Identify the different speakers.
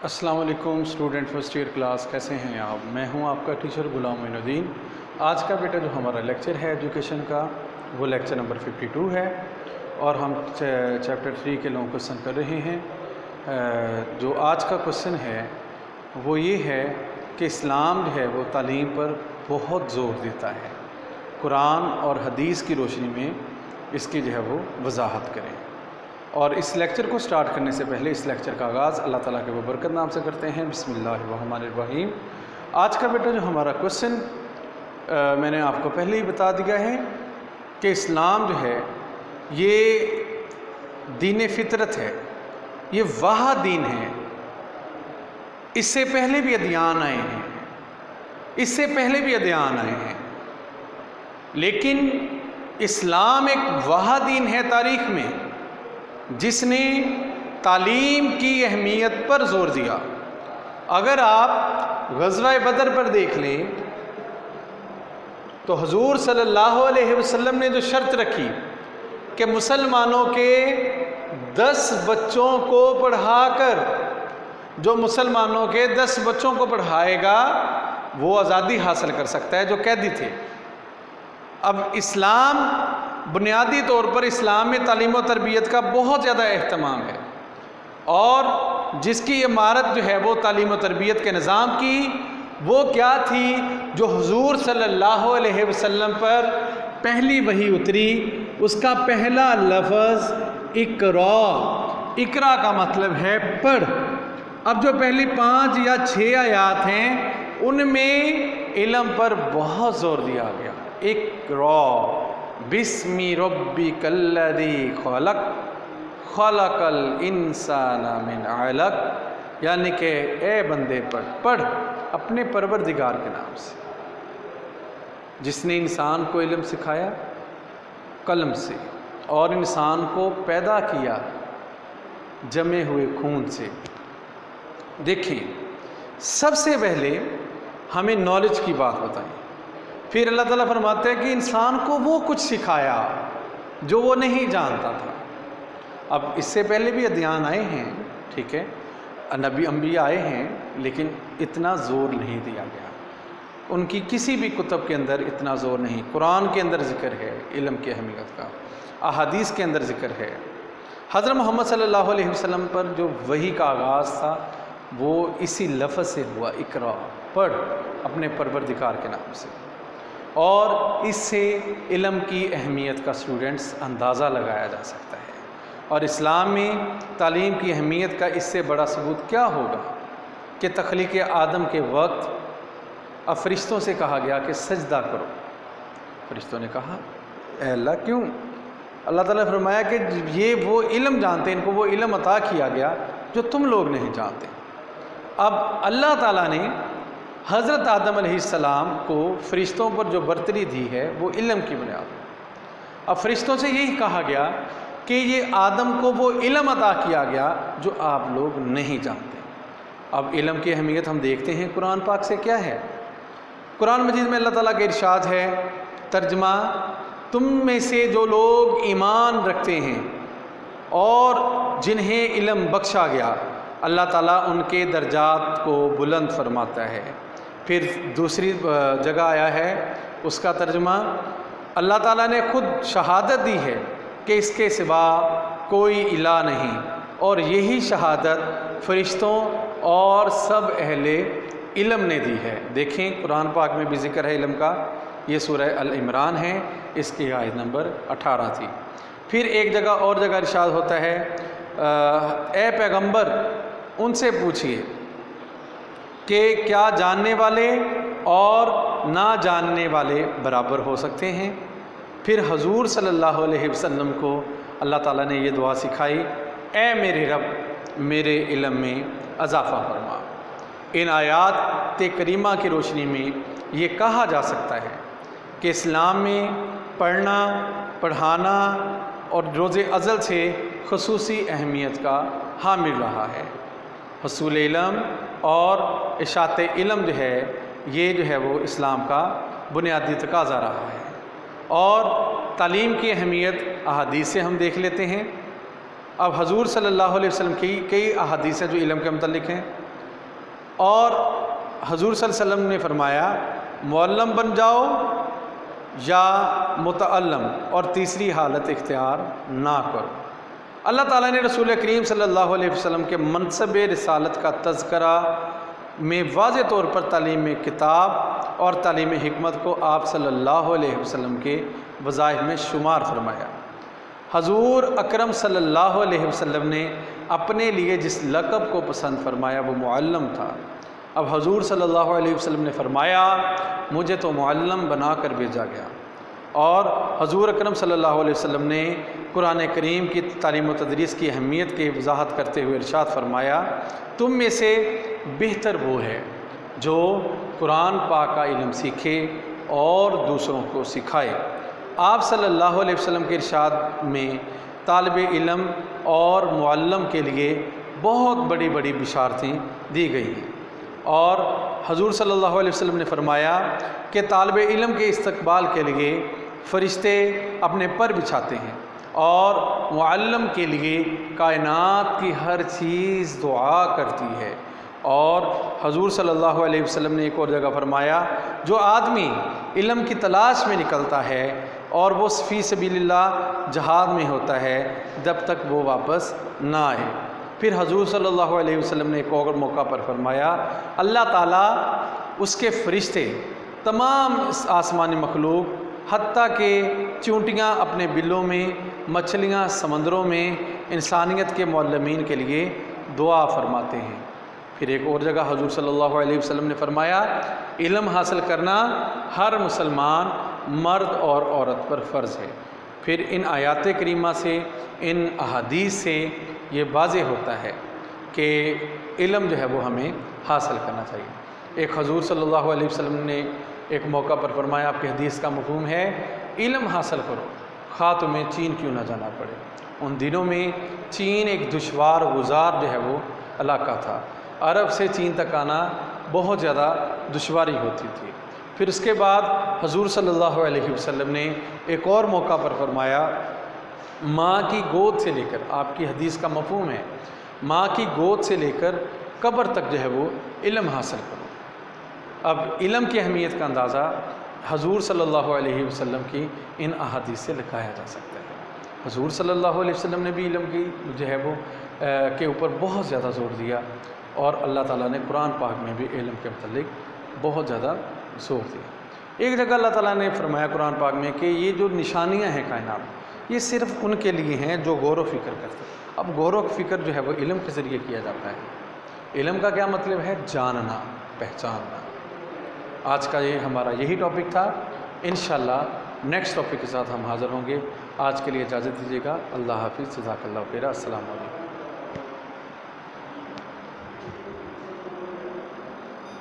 Speaker 1: السلام علیکم student first year class, کیسے ہیں آپ؟ میں ہوں آپ کا ٹیچر غلام معین الدین۔ آج کا بیٹا جو ہمارا لیکچر ہے ایجوکیشن کا، وہ لیکچر نمبر 52 ہے اور ہم چیپٹر 3 کے لانگ کوسچن کر رہے ہیں۔ جو آج کا کوسچن ہے وہ یہ ہے کہ اسلام جو ہے وہ تعلیم پر بہت زور دیتا ہے۔ قرآن اور حدیث کی روشنی میں اس کی جو ہے وہ وضاحت کریں۔ اور اس لیکچر کو سٹارٹ کرنے سے پہلے اس لیکچر کا آغاز اللہ تعالیٰ کے ببرکت نام سے کرتے ہیں۔ بسم اللہ الرحمن الرحیم۔ آج کا بیٹا جو ہمارا کوسچن میں نے آپ کو پہلے ہی بتا دیا ہے کہ اسلام جو ہے یہ دین فطرت ہے، یہ واحد دین ہے۔ اس سے پہلے بھی ادیان آئے ہیں، لیکن اسلام ایک واحد دین ہے تاریخ میں جس نے تعلیم کی اہمیت پر زور دیا۔ اگر آپ غزوہ بدر پر دیکھ لیں تو حضور صلی اللہ علیہ وسلم نے جو شرط رکھی کہ مسلمانوں کے 10 بچوں کو پڑھا کر، جو مسلمانوں کے 10 بچوں کو پڑھائے گا وہ آزادی حاصل کر سکتا ہے، جو قیدی تھے۔ اب اسلام بنیادی طور پر اسلام میں تعلیم و تربیت کا بہت زیادہ اہتمام ہے، اور جس کی عمارت جو ہے وہ تعلیم و تربیت کے نظام کی، وہ کیا تھی؟ جو حضور صلی اللہ علیہ وسلم پر پہلی وحی اتری، اس کا پہلا لفظ اقرا کا مطلب ہے پڑھ۔ اب جو پہلی 5 یا 6 آیات ہیں ان میں علم پر بہت زور دیا گیا۔ اقرا بسم ربک الذی خلق خلق الانسان من علق، یعنی کہ اے بندے پڑھ اپنے پروردگار کے نام سے، جس نے انسان کو علم سکھایا قلم سے، اور انسان کو پیدا کیا جمے ہوئے خون سے۔ دیکھیں، سب سے پہلے ہمیں نالج کی بات بتائیں، پھر اللہ تعالیٰ فرماتے ہیں کہ انسان کو وہ کچھ سکھایا جو وہ نہیں جانتا تھا۔ اب اس سے پہلے بھی ادیان آئے ہیں، ٹھیک ہے، نبی انبیاء آئے ہیں، لیکن اتنا زور نہیں دیا گیا، ان کی کسی بھی کتب کے اندر اتنا زور نہیں۔ قرآن کے اندر ذکر ہے علم کی اہمیت کا، احادیث کے اندر ذکر ہے۔ حضرت محمد صلی اللہ علیہ وسلم پر جو وحی کا آغاز تھا وہ اسی لفظ سے ہوا، اقرا، پڑھ اپنے پروردگار کے نام سے۔ اور اس سے علم کی اہمیت کا اسٹوڈنٹس اندازہ لگایا جا سکتا ہے۔ اور اسلام میں تعلیم کی اہمیت کا اس سے بڑا ثبوت کیا ہوگا کہ تخلیق آدم کے وقت فرشتوں سے کہا گیا کہ سجدہ کرو۔ فرشتوں نے کہا اے اللہ کیوں؟ اللہ تعالیٰ نے فرمایا کہ یہ وہ علم جانتے ہیں، ان کو وہ علم عطا کیا گیا جو تم لوگ نہیں جانتے۔ اب اللہ تعالیٰ نے حضرت آدم علیہ السلام کو فرشتوں پر جو برتری دی ہے وہ علم کی بنیاد پر۔ اب فرشتوں سے یہی کہا گیا کہ یہ آدم کو وہ علم عطا کیا گیا جو آپ لوگ نہیں جانتے۔ اب علم کی اہمیت ہم دیکھتے ہیں قرآن پاک سے کیا ہے۔ قرآن مجید میں اللہ تعالیٰ کا ارشاد ہے، ترجمہ، تم میں سے جو لوگ ایمان رکھتے ہیں اور جنہیں علم بخشا گیا، اللہ تعالیٰ ان کے درجات کو بلند فرماتا ہے۔ پھر دوسری جگہ آیا ہے، اس کا ترجمہ، اللہ تعالیٰ نے خود شہادت دی ہے کہ اس کے سوا کوئی الہ نہیں، اور یہی شہادت فرشتوں اور سب اہل علم نے دی ہے۔ دیکھیں قرآن پاک میں بھی ذکر ہے علم کا، یہ سورہ العمران ہے، اس کی آیت نمبر 18 تھی۔ پھر ایک جگہ اور جگہ ارشاد ہوتا ہے، اے پیغمبر ان سے پوچھئے کہ کیا جاننے والے اور نہ جاننے والے برابر ہو سکتے ہیں؟ پھر حضور صلی اللہ علیہ وسلم کو اللہ تعالیٰ نے یہ دعا سکھائی، اے میرے رب میرے علم میں اضافہ فرما۔ ان آیات کریمہ کی روشنی میں یہ کہا جا سکتا ہے کہ اسلام میں پڑھنا پڑھانا اور روز ازل سے خصوصی اہمیت کا حامل رہا ہے۔ حصول علم اور اشاعت علم جو ہے یہ جو ہے وہ اسلام کا بنیادی تقاضا رہا ہے۔ اور تعلیم کی اہمیت احادیث سے ہم دیکھ لیتے ہیں۔ اب حضور صلی اللہ علیہ وسلم کی کئی احادیث ہیں جو علم کے متعلق ہیں۔ اور حضور صلی اللہ علیہ وسلم نے فرمایا معلم بن جاؤ یا متعلم، اور تیسری حالت اختیار نہ کرو۔ اللہ تعالیٰ نے رسول کریم صلی اللہ علیہ وسلم کے منصب رسالت کا تذکرہ میں واضح طور پر تعلیم کتاب اور تعلیم حکمت کو آپ صلی اللہ علیہ وسلم کے وظائف میں شمار فرمایا۔ حضور اکرم صلی اللہ علیہ وسلم نے اپنے لیے جس لقب کو پسند فرمایا وہ معلم تھا۔ اب حضور صلی اللہ علیہ وسلم نے فرمایا مجھے تو معلم بنا کر بھیجا گیا، اور حضور اکرم صلی اللہ علیہ وسلم نے قرآن کریم کی تعلیم و تدریس کی اہمیت کی وضاحت کرتے ہوئے ارشاد فرمایا تم میں سے بہتر وہ ہے جو قرآن پاک کا علم سیکھے اور دوسروں کو سکھائے۔ آپ صلی اللہ علیہ وسلم کے ارشاد میں طالب علم اور معلم کے لیے بہت بڑی بڑی بشارتیں دی گئی ہیں، اور حضور صلی اللہ علیہ وسلم نے فرمایا کہ طالب علم کے استقبال کے لیے فرشتے اپنے پر بچھاتے ہیں، اور معلم کے لیے کائنات کی ہر چیز دعا کرتی ہے۔ اور حضور صلی اللہ علیہ وسلم نے ایک اور جگہ فرمایا جو آدمی علم کی تلاش میں نکلتا ہے اور وہ فی سبیل اللہ جہاد میں ہوتا ہے جب تک وہ واپس نہ آئے۔ پھر حضور صلی اللہ علیہ وسلم نے ایک اور موقع پر فرمایا اللہ تعالیٰ اس کے فرشتے تمام آسمانی مخلوق حتیٰ کہ چونٹیاں اپنے بلوں میں، مچھلیاں سمندروں میں انسانیت کے معلمین کے لیے دعا فرماتے ہیں۔ پھر ایک اور جگہ حضور صلی اللہ علیہ وسلم نے فرمایا علم حاصل کرنا ہر مسلمان مرد اور عورت پر فرض ہے۔ پھر ان آیات کریمہ سے، ان احادیث سے یہ واضح ہوتا ہے کہ علم جو ہے وہ ہمیں حاصل کرنا چاہیے۔ ایک حضور صلی اللہ علیہ وسلم نے ایک موقع پر فرمایا آپ کی حدیث کا مفہوم ہے علم حاصل کرو خواہ تمہیں چین کیوں نہ جانا پڑے۔ ان دنوں میں چین ایک دشوار گزار جو ہے وہ علاقہ تھا، عرب سے چین تک آنا بہت زیادہ دشواری ہوتی تھی۔ پھر اس کے بعد حضور صلی اللہ علیہ وسلم نے ایک اور موقع پر فرمایا ماں کی گود سے لے کر، آپ کی حدیث کا مفہوم ہے ماں کی گود سے لے کر قبر تک جو ہے وہ علم حاصل کرو۔ اب علم کی اہمیت کا اندازہ حضور صلی اللہ علیہ وسلم کی ان احادیث سے لگایا جا سکتا ہے۔ حضور صلی اللہ علیہ وسلم نے بھی علم کی جو ہے وہ کے اوپر بہت زیادہ زور دیا، اور اللہ تعالیٰ نے قرآن پاک میں بھی علم کے متعلق بہت زیادہ زور دیا۔ ایک جگہ اللہ تعالیٰ نے فرمایا قرآن پاک میں کہ یہ جو نشانیاں ہیں کائنات یہ صرف ان کے لیے ہیں جو غور و فکر کرتے ہیں۔ اب غور و فکر جو ہے وہ علم کے ذریعے کیا جاتا ہے۔ علم کا کیا مطلب ہے؟ جاننا، پہچاننا۔ آج کا یہ ہمارا یہی ٹاپک تھا۔ انشاءاللہ نیکسٹ ٹاپک کے ساتھ ہم حاضر ہوں گے۔ آج کے لیے اجازت دیجیے گا۔ اللہ حافظ، جزاک اللہ خیر، السلام علیکم۔